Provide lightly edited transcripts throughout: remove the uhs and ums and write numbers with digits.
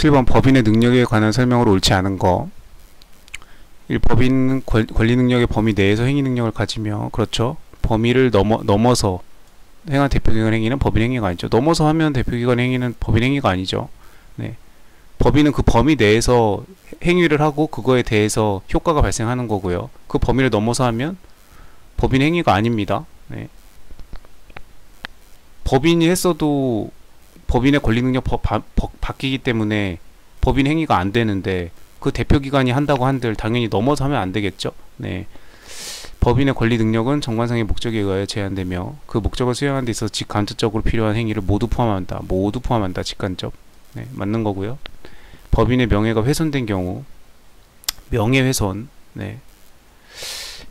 7번 법인의 능력에 관한 설명으로 옳지 않은 거. 1. 법인은 권리 능력의 범위 내에서 행위 능력을 가지며, 그렇죠. 범위를 넘어서 행한 대표기관 행위는 법인 행위가 아니죠. 넘어서 하면 대표기관 행위는 법인 행위가 아니죠. 네. 법인은 그 범위 내에서 행위를 하고 그거에 대해서 효과가 발생하는 거고요. 그 범위를 넘어서 하면 법인 행위가 아닙니다. 네. 법인이 했어도 법인의 권리 능력 바뀌기 때문에 법인 행위가 안 되는데, 그 대표기관이 한다고 한들 당연히 넘어서 하면 안 되겠죠. 네. 법인의 권리 능력은 정관상의 목적에 의하여 제한되며 그 목적을 수행하는 데 있어서 직간접적으로 필요한 행위를 모두 포함한다. 직간접. 네, 맞는 거고요. 법인의 명예가 훼손된 경우, 명예훼손. 네.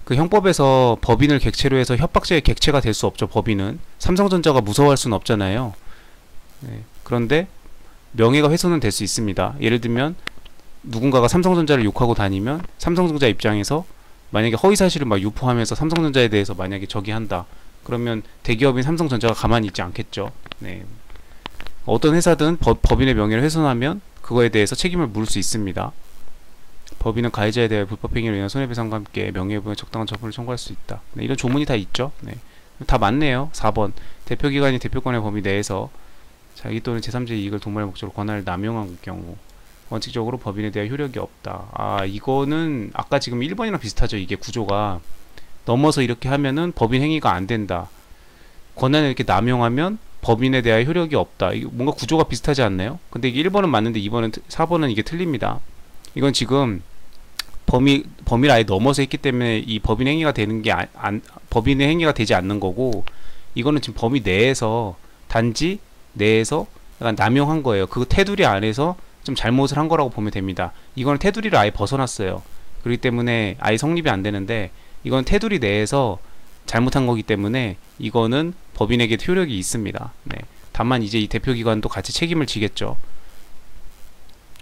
그 형법에서 법인을 객체로 해서 협박죄의 객체가 될 수 없죠. 법인은 삼성전자가 무서워할 수는 없잖아요. 네. 그런데 명예가 훼손은 될 수 있습니다. 예를 들면 누군가가 삼성전자를 욕하고 다니면 삼성전자 입장에서 만약에 허위사실을 막 유포하면서 삼성전자에 대해서 만약에 저기 한다, 그러면 대기업인 삼성전자가 가만히 있지 않겠죠. 네. 어떤 회사든 법인의 명예를 훼손하면 그거에 대해서 책임을 물을 수 있습니다. 법인은 가해자에 대해 불법행위로 인한 손해배상과 함께 명예훼손에 적당한 처벌을 청구할 수 있다. 네, 이런 조문이 다 있죠. 네. 다 맞네요. 4번 대표기관이 대표권의 범위 내에서 자기 또는 제3자의 이익을 도모할 목적으로 권한을 남용한 경우 원칙적으로 법인에 대한 효력이 없다. 아, 이거는 아까 지금 1번이랑 비슷하죠. 이게 구조가 넘어서 이렇게 하면은 법인 행위가 안 된다, 권한을 이렇게 남용하면 법인에 대한 효력이 없다. 이게 뭔가 구조가 비슷하지 않나요? 근데 이게 1번은 맞는데 4번은 이게 틀립니다. 이건 지금 범위를 아예 넘어서 했기 때문에 이 법인 행위가 되는 게 법인의 행위가 되지 않는 거고, 이거는 지금 범위 내에서, 단지 내에서 약간 남용한 거예요. 그 테두리 안에서 좀 잘못을 한 거라고 보면 됩니다. 이거는 테두리를 아예 벗어났어요. 그렇기 때문에 아예 성립이 안 되는데, 이건 테두리 내에서 잘못한 거기 때문에 이거는 법인에게 효력이 있습니다. 네. 다만 이제 이 대표기관도 같이 책임을 지겠죠.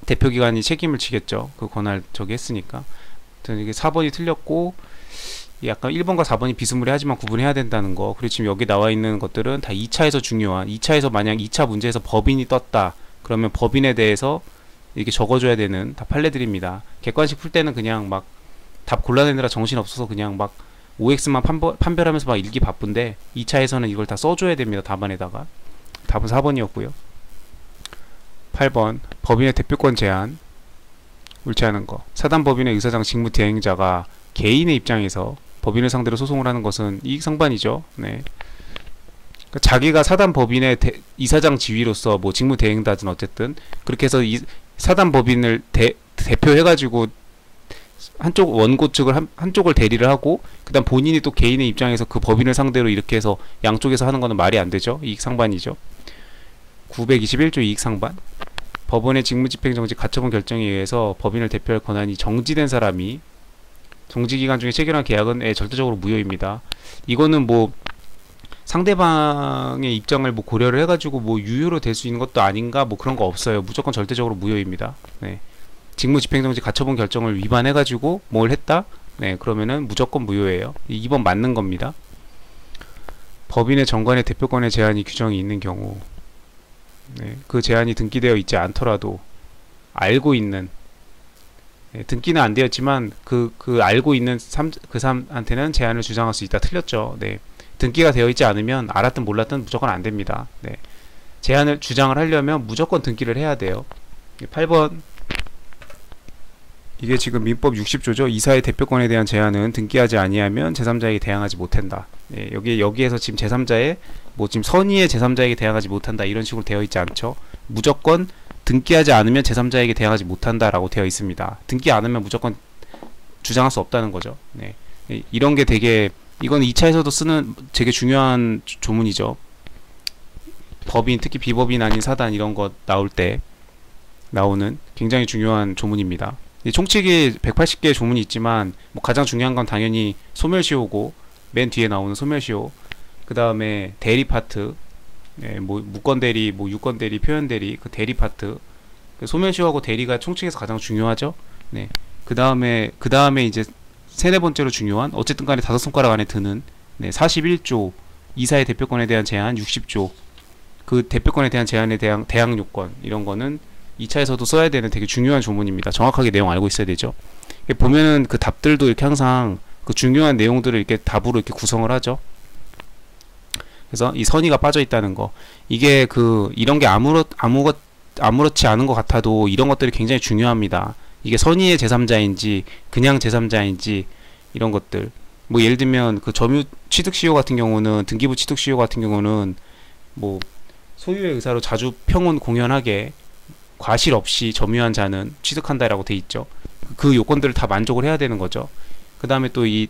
대표기관이 책임을 지겠죠. 그 권한을 저기 했으니까. 이게 4번이 틀렸고, 약간 1번과 4번이 비스무리하지만 구분해야 된다는 거. 그리고 지금 여기 나와 있는 것들은 다 2차에서 중요한, 2차에서 만약 2차 문제에서 법인이 떴다, 그러면 법인에 대해서 이렇게 적어줘야 되는 다 판례들입니다. 객관식 풀 때는 그냥 막 답 골라내느라 정신없어서 그냥 막 OX만 판별하면서 막 읽기 바쁜데, 2차에서는 이걸 다 써줘야 됩니다. 답안에다가. 답은 4번이었고요. 8번 법인의 대표권 제한, 옳지 않은 거. 사단법인의 의사장 직무 대행자가 개인의 입장에서 법인을 상대로 소송을 하는 것은 이익상반이죠. 네. 그러니까 자기가 사단법인의 이사장 지위로서 뭐 직무 대행자든 어쨌든 그렇게 해서 이 사단법인을 대표해가지고 한쪽 원고 측을 한쪽을 대리를 하고, 그 다음 본인이 또 개인의 입장에서 그 법인을 상대로 이렇게 해서 양쪽에서 하는 거는 말이 안 되죠. 이익상반이죠. 921조 이익상반. 법원의 직무집행정지 가처분 결정에 의해서 법인을 대표할 권한이 정지된 사람이 정지기간 중에 체결한 계약은 절대적으로 무효입니다. 이거는 뭐 상대방의 입장을 뭐 고려를 해가지고 뭐 유효로 될 수 있는 것도 아닌가, 뭐 그런 거 없어요. 무조건 절대적으로 무효입니다. 네. 직무집행정지 가처분 결정을 위반해가지고 뭘 했다? 네, 그러면은 무조건 무효예요. 2번 맞는 겁니다. 법인의 정관의 대표권의 제한이 규정이 있는 경우, 네, 그 제한이 등기되어 있지 않더라도 알고 있는, 네, 등기는 안 되었지만 그 알고 있는 그 사람한테는 제한을 주장할 수 있다. 틀렸죠. 네. 등기가 되어 있지 않으면 알았든 몰랐든 무조건 안 됩니다. 네. 제한을 주장을 하려면 무조건 등기를 해야 돼요. 8번 이게 지금 민법 60조죠. 이사의 대표권에 대한 제한은 등기하지 아니하면 제3자에게 대항하지 못한다. 예, 여기에서 지금 제3자의 뭐 지금 선의의 제3자에게 대항하지 못한다 이런 식으로 되어 있지 않죠. 무조건 등기하지 않으면 제3자에게 대항하지 못한다라고 되어 있습니다. 등기 안 하면 무조건 주장할 수 없다는 거죠. 네. 이런 게 되게, 이건 2차에서도 쓰는 되게 중요한 조문이죠. 법인, 특히 비법인 아닌 사단 이런 거 나올 때 나오는 굉장히 중요한 조문입니다. 총칙이 180개의 조문이 있지만 뭐 가장 중요한 건 당연히 소멸시효고, 맨 뒤에 나오는 소멸시효, 그 다음에 대리 파트, 예, 뭐 무권대리, 뭐 유권대리, 표현대리, 그 대리 파트, 그 소멸시효하고 대리가 총칙에서 가장 중요하죠. 네. 그 다음에 이제 세네 번째로 중요한, 어쨌든 간에 5손가락 안에 드는, 네, 41조 이사의 대표권에 대한 제한, 60조 그 대표권에 대한 제한에 대한 대항 요건, 이런 거는 2차에서도 써야 되는 되게 중요한 조문입니다. 정확하게 내용 알고 있어야 되죠. 보면은 그 답들도 이렇게 항상 그 중요한 내용들을 이렇게 답으로 이렇게 구성을 하죠. 그래서 이 선의가 빠져 있다는 거, 이게 그 이런 게 아무렇지 않은 것 같아도 이런 것들이 굉장히 중요합니다. 이게 선의의 제3자인지 그냥 제3자인지 이런 것들. 뭐 예를 들면 그 점유 취득 시효 같은 경우는, 등기부 취득 시효 같은 경우는 뭐 소유의 의사로 자주 평온 공연하게 과실 없이 점유한 자는 취득한다라고 돼 있죠. 그 요건들을 다 만족을 해야 되는 거죠. 그 다음에 또 이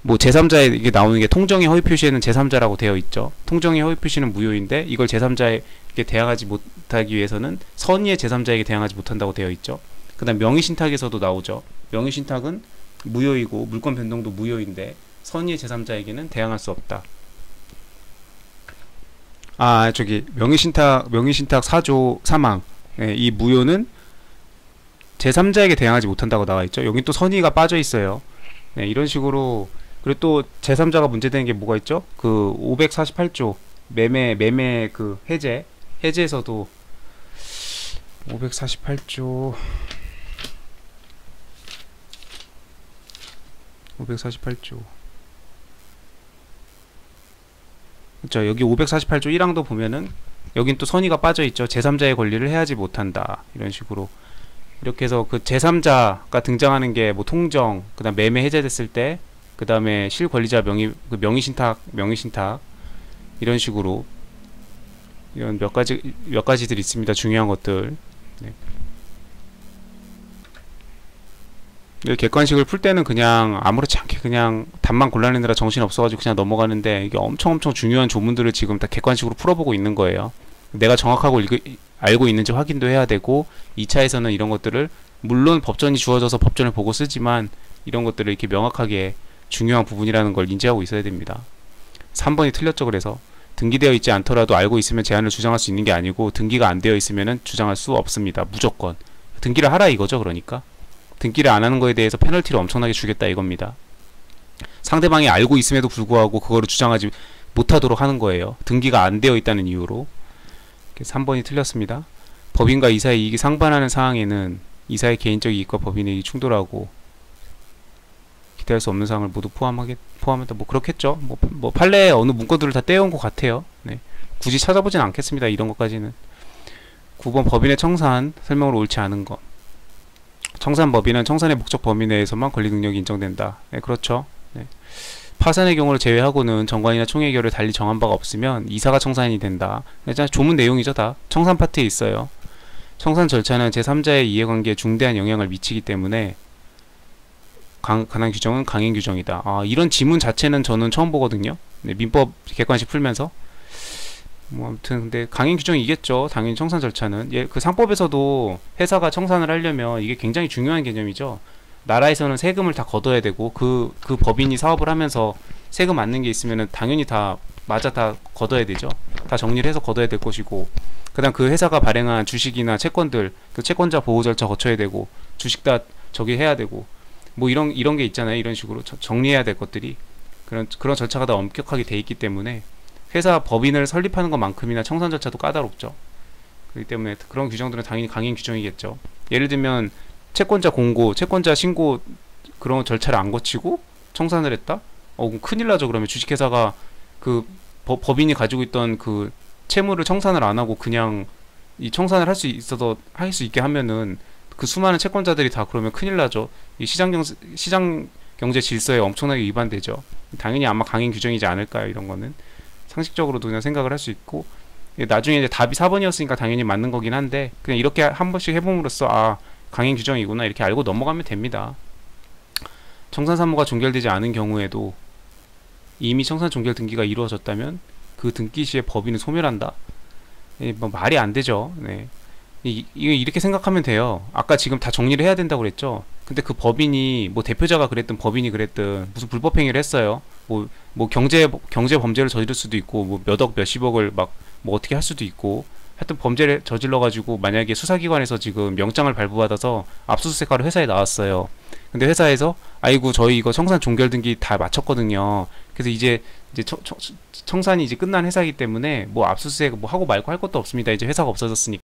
뭐 제3자에 이게 나오는 게 통정의 허위 표시에는 제3자라고 되어 있죠. 통정의 허위 표시는 무효인데 이걸 제3자에게 대항하지 못하기 위해서는 선의의 제3자에게 대항하지 못한다고 되어 있죠. 그 다음 명의신탁에서도 나오죠. 명의신탁은 무효이고 물권 변동도 무효인데 선의의 제3자에게는 대항할 수 없다. 아, 저기 명의신탁 4조 사망, 예, 이 무효는 제3자에게 대항하지 못한다고 나와 있죠. 여기 또 선의가 빠져 있어요. 네, 이런 식으로. 그리고 또 제3자가 문제되는 게 뭐가 있죠? 그 548조 매매 그 해제에서도 548조 그렇죠. 여기 548조 1항도 보면은 여긴 또 선의가 빠져 있죠. 제3자의 권리를 해하지 못한다. 이런 식으로. 이렇게 해서 그 제3자가 등장하는 게 뭐 통정, 그다음 매매 해제됐을 때, 그다음에 실권리자 명의신탁 이런 식으로 이런 몇 가지들 있습니다. 중요한 것들. 네. 객관식을 풀 때는 그냥 아무렇지 않게 그냥 답만 골라내느라 정신 없어가지고 그냥 넘어가는데, 이게 엄청 중요한 조문들을 지금 다 객관식으로 풀어보고 있는 거예요. 내가 정확하고 알고 있는지 확인도 해야 되고, 2차에서는 이런 것들을 물론 법전이 주어져서 법전을 보고 쓰지만 이런 것들을 이렇게 명확하게 중요한 부분이라는 걸 인지하고 있어야 됩니다. 3번이 틀렸죠. 그래서 등기되어 있지 않더라도 알고 있으면 제한을 주장할 수 있는 게 아니고, 등기가 안 되어 있으면 주장할 수 없습니다. 무조건 등기를 하라 이거죠. 그러니까 등기를 안 하는 거에 대해서 페널티를 엄청나게 주겠다 이겁니다. 상대방이 알고 있음에도 불구하고 그거를 주장하지 못하도록 하는 거예요. 등기가 안 되어 있다는 이유로. 3번이 틀렸습니다. 법인과 이사의 이익이 상반하는 사항에는 이사의 개인적 이익과 법인의 이익이 충돌하고 기대할 수 없는 사항을 모두 포함한다. 뭐 그렇겠죠. 뭐 판례에 어느 문구들을 다 떼어온 것 같아요. 네. 굳이 찾아보진 않겠습니다. 이런 것까지는. 9번 법인의 청산 설명으로 옳지 않은 것. 청산법인은 청산의 목적 범위 내에서만 권리 능력이 인정된다. 네, 그렇죠. 네. 파산의 경우를 제외하고는 정관이나 총회 결을 달리 정한 바가 없으면 이사가 청산이 된다. 조문 내용이죠. 다 청산 파트에 있어요. 청산 절차는 제3자의 이해관계에 중대한 영향을 미치기 때문에 관한 규정은 강행 규정이다. 아, 이런 지문 자체는 저는 처음 보거든요. 네, 민법 객관식 풀면서. 뭐 아무튼 근데 강행 규정이겠죠. 당연히 청산 절차는. 예, 그 상법에서도 회사가 청산을 하려면 이게 굉장히 중요한 개념이죠. 나라에서는 세금을 다 걷어야 되고, 그 법인이 사업을 하면서 세금 맞는 게 있으면은 당연히 다 걷어야 되죠. 다 정리를 해서 걷어야 될 것이고, 그다음 그 회사가 발행한 주식이나 채권들, 그 채권자 보호 절차 거쳐야 되고, 주식 다 저기 해야 되고, 뭐 이런 게 있잖아요. 이런 식으로 정리해야 될 것들이 그런 절차가 다 엄격하게 돼 있기 때문에 회사 법인을 설립하는 것만큼이나 청산 절차도 까다롭죠. 그렇기 때문에 그런 규정들은 당연히 강행 규정이겠죠. 예를 들면 채권자 공고, 채권자 신고 그런 절차를 안 거치고 청산을 했다? 그럼 큰일 나죠. 그러면 주식회사가 그 법인이 가지고 있던 그 채무를 청산을 안 하고 그냥 이 청산을 할 수 있게 하면은 그 수많은 채권자들이 다 그러면 큰일 나죠. 이 시장 경제 질서에 엄청나게 위반되죠. 당연히 아마 강행 규정이지 않을까요? 이런 거는 상식적으로도 그냥 생각을 할 수 있고, 나중에 이제 답이 4번이었으니까 당연히 맞는 거긴 한데, 그냥 이렇게 한 번씩 해봄으로써 아, 강행 규정이구나 이렇게 알고 넘어가면 됩니다. 청산 사무가 종결되지 않은 경우에도 이미 청산 종결 등기가 이루어졌다면 그 등기 시에 법인은 소멸한다. 뭐 말이 안 되죠. 네. 이렇게 생각하면 돼요. 아까 지금 다 정리를 해야 된다고 그랬죠. 근데 그 법인이 뭐 대표자가 그랬든 법인이 그랬든 무슨 불법 행위를 했어요. 뭐 경제 범죄를 저지를 수도 있고, 뭐 몇억 몇십억을 막 뭐 어떻게 할 수도 있고, 하여튼 범죄를 저질러 가지고 만약에 수사기관에서 지금 영장을 발부받아서 압수수색하러 회사에 나왔어요. 근데 회사에서 아이고 저희 이거 청산 종결 등기 다 마쳤거든요. 그래서 이제 청산이 이제 끝난 회사이기 때문에 뭐 압수수색 뭐 하고 말고 할 것도 없습니다. 이제 회사가 없어졌으니까.